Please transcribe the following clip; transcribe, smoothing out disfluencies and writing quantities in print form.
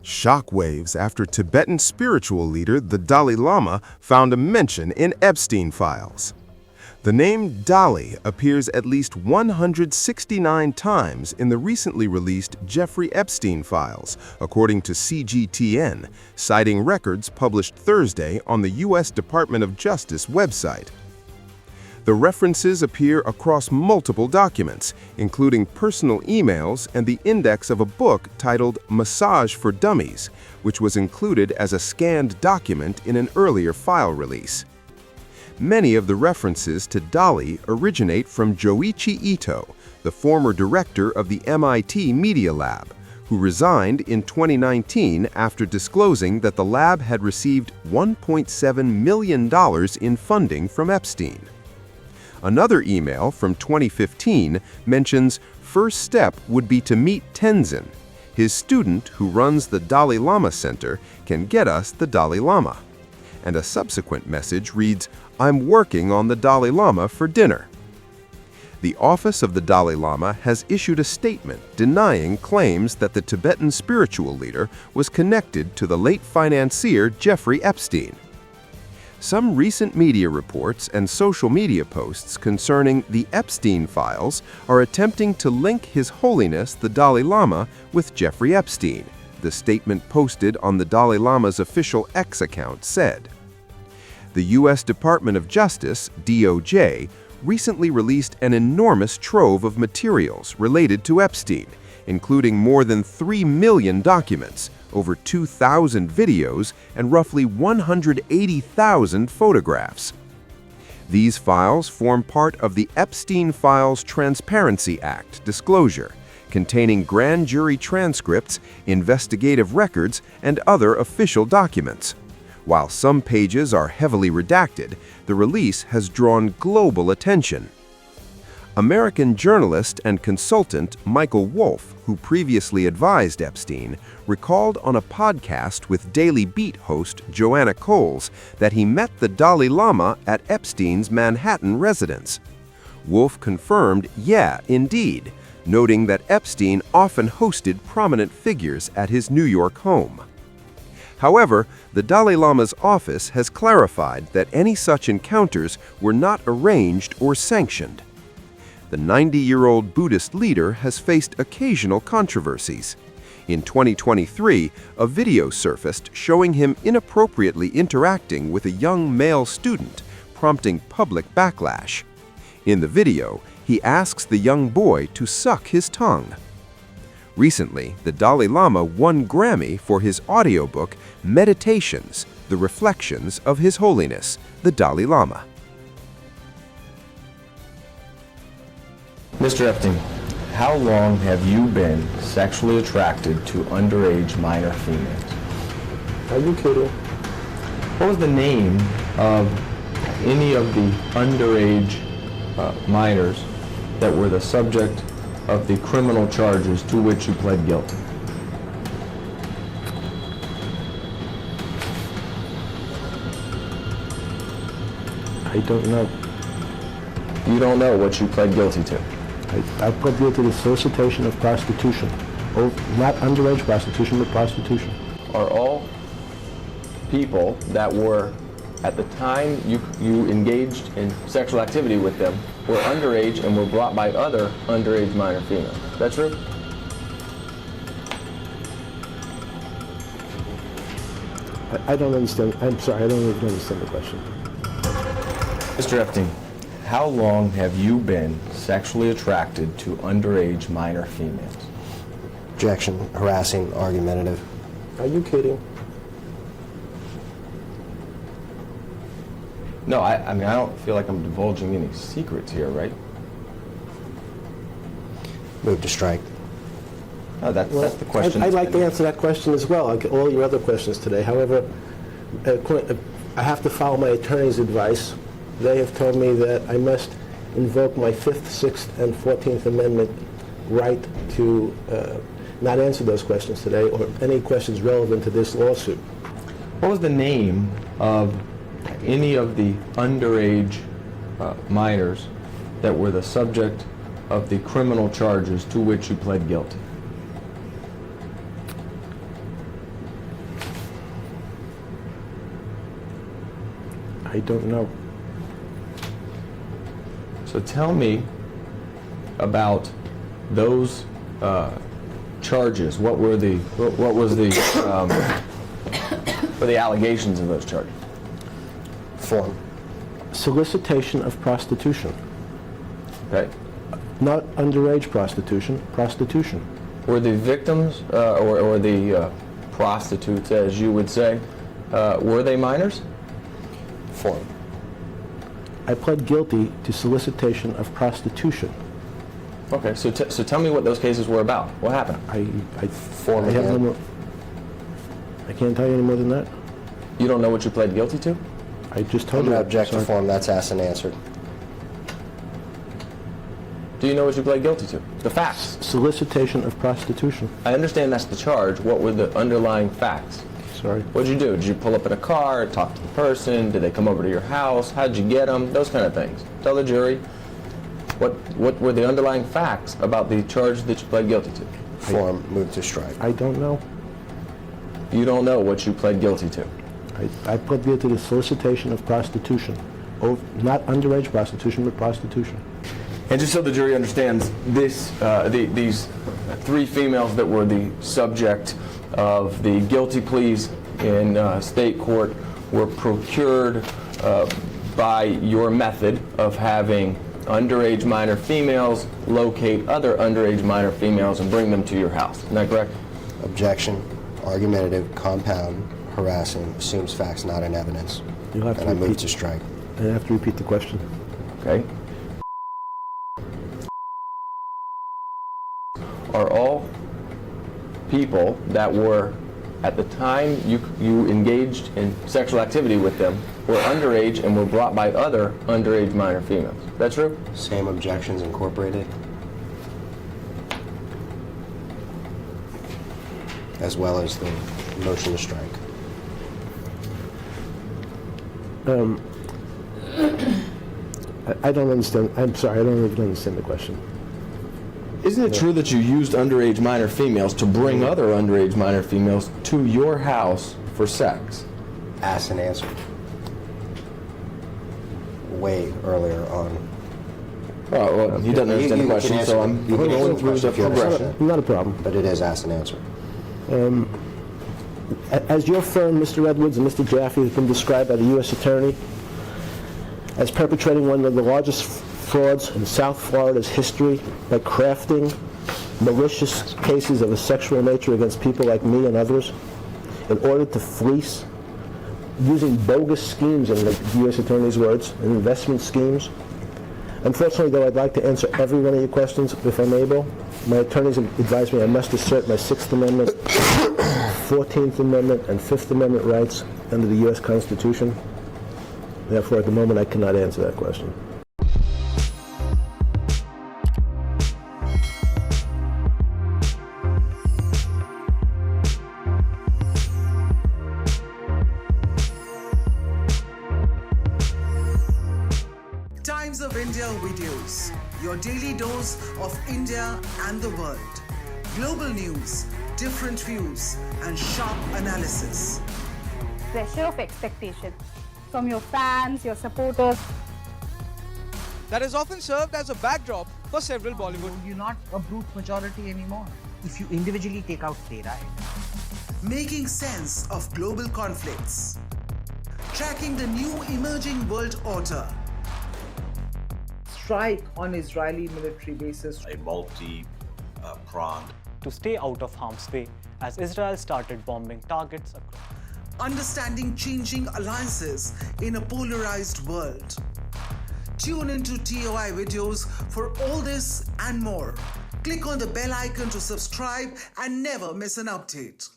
Shockwaves after Tibetan spiritual leader the Dalai Lama found a mention in Epstein files. The name Dalai appears at least 169 times in the recently released Jeffrey Epstein files, according to CGTN, citing records published Thursday on the U.S. Department of Justice website. The references appear across multiple documents, including personal emails and the index of a book titled Massage for Dummies, which was included as a scanned document in an earlier file release. Many of the references to Dalai originate from Joichi Ito, the former director of the MIT Media Lab, who resigned in 2019 after disclosing that the lab had received $1.7 million in funding from Epstein. Another email from 2015 mentions first step would be to meet Tenzin. His student who runs the Dalai Lama Center can get us the Dalai Lama. And a subsequent message reads, "I'm working on the Dalai Lama for dinner." The office of the Dalai Lama has issued a statement denying claims that the Tibetan spiritual leader was connected to the late financier Jeffrey Epstein. Some recent media reports and social media posts concerning the Epstein files are attempting to link His Holiness the Dalai Lama with Jeffrey Epstein, the statement posted on the Dalai Lama's official X account said. The U.S. Department of Justice, DOJ, recently released an enormous trove of materials related to Epstein, including more than 3 million documents, over 2,000 videos, and roughly 180,000 photographs. These files form part of the Epstein Files Transparency Act disclosure, containing grand jury transcripts, investigative records, and other official documents. While some pages are heavily redacted, the release has drawn global attention. American journalist and consultant Michael Wolff, who previously advised Epstein, recalled on a podcast with Daily Beat host Joanna Coles that he met the Dalai Lama at Epstein's Manhattan residence. Wolff confirmed, "Yeah, indeed," noting that Epstein often hosted prominent figures at his New York home. However, the Dalai Lama's office has clarified that any such encounters were not arranged or sanctioned. The 90-year-old Buddhist leader has faced occasional controversies. In 2023, a video surfaced showing him inappropriately interacting with a young male student, prompting public backlash. In the video, he asks the young boy to suck his tongue. Recently, the Dalai Lama won Grammy for his audiobook, Meditations, The Reflections of His Holiness, the Dalai Lama. Mr. Epstein, how long have you been sexually attracted to underage minor females? Are you kidding? What was the name of any of the underage minors that were the subject of the criminal charges to which you pled guilty? I don't know. You don't know what you pled guilty to? I pled guilty to solicitation of prostitution. Oh, not underage prostitution, but prostitution. Are all people that were, at the time you engaged in sexual activity with them, were underage and were brought by other underage minor females? Is that true? I don't understand. I'm sorry, I don't even understand the question. Mr. Epstein, how long have you been sexually attracted to underage minor females? Objection, harassing, argumentative. Are you kidding? No, I mean, I don't feel like I'm divulging any secrets here, right? Move to strike. No, that's the question. I'd like to answer that question as well, like all your other questions today. However, I have to follow my attorney's advice. They have told me that I must invoke my 5th, 6th, and 14th Amendment right to not answer those questions today or any questions relevant to this lawsuit. What was the name of any of the underage minors that were the subject of the criminal charges to which you pled guilty? I don't know. So tell me about those charges. What was the allegations of those charges? Form. Solicitation of prostitution. Okay. Not underage prostitution, prostitution. Were the victims or the prostitutes, as you would say, were they minors? Form. I pled guilty to solicitation of prostitution. Okay, so tell me what those cases were about. What happened? I Form have no again. more. I can't tell you any more than that. You don't know what you pled guilty to? I just I'm told you. going to object to Sorry. form. That's asked and answered. Do you know what you pled guilty to? The facts. Solicitation of prostitution. I understand that's the charge. What were the underlying facts? Sorry. What did you do? Did you pull up in a car, talk to the person? Did they come over to your house? How did you get them? Those kind of things. Tell the jury what were the underlying facts about the charge that you pled guilty to. Form. Move to strike. I don't know. You don't know what you pled guilty to. I pled guilty to solicitation of prostitution. Oh, not underage prostitution, but prostitution. And just so the jury understands, these three females that were the subject of the guilty pleas in state court were procured by your method of having underage minor females locate other underage minor females and bring them to your house. Isn't that correct? Objection. Argumentative. Compound. Harassing. Assumes facts not in evidence. You'll have to And I move repeat. to strike. I have to repeat the question. Okay. Are all people that were, at the time you engaged in sexual activity with them, were underage and were brought by other underage minor females? Is that true? Same objections incorporated. As well as the motion to strike. I don't understand. I'm sorry, I don't even understand the question. Isn't it true that you used underage minor females to bring other underage minor females to your house for sex? Asked and answered. Way earlier on. Oh, well, he doesn't understand the You can question, answer so it. I'm You can answer going the through the question if you understand progression. Not a problem. But it is asked and answered. As your firm, Mr. Edwards and Mr. Jaffe, has been described by the U.S. Attorney as perpetrating one of the largest frauds in South Florida's history by crafting malicious cases of a sexual nature against people like me and others in order to fleece, using bogus schemes, in the U.S. Attorney's words, and investment schemes. Unfortunately, though, I'd like to answer every one of your questions if I'm able. My attorneys have advised me I must assert my 6th Amendment, 14th Amendment, and 5th Amendment rights under the U.S. Constitution. Therefore, at the moment, I cannot answer that question. Times of India videos, your daily dose of India and the world. Global news, different views, and sharp analysis. Pressure of expectation from your fans, your supporters. That has often served as a backdrop for several Bollywood. You're not a brute majority anymore. If you individually take out playwright. Making sense of global conflicts. Tracking the new emerging world order. Strike on Israeli military bases. A multi-pronged to stay out of harm's way as Israel started bombing targets across. Understanding changing alliances in a polarized world. Tune into TOI videos for all this and more. Click on the bell icon to subscribe and never miss an update.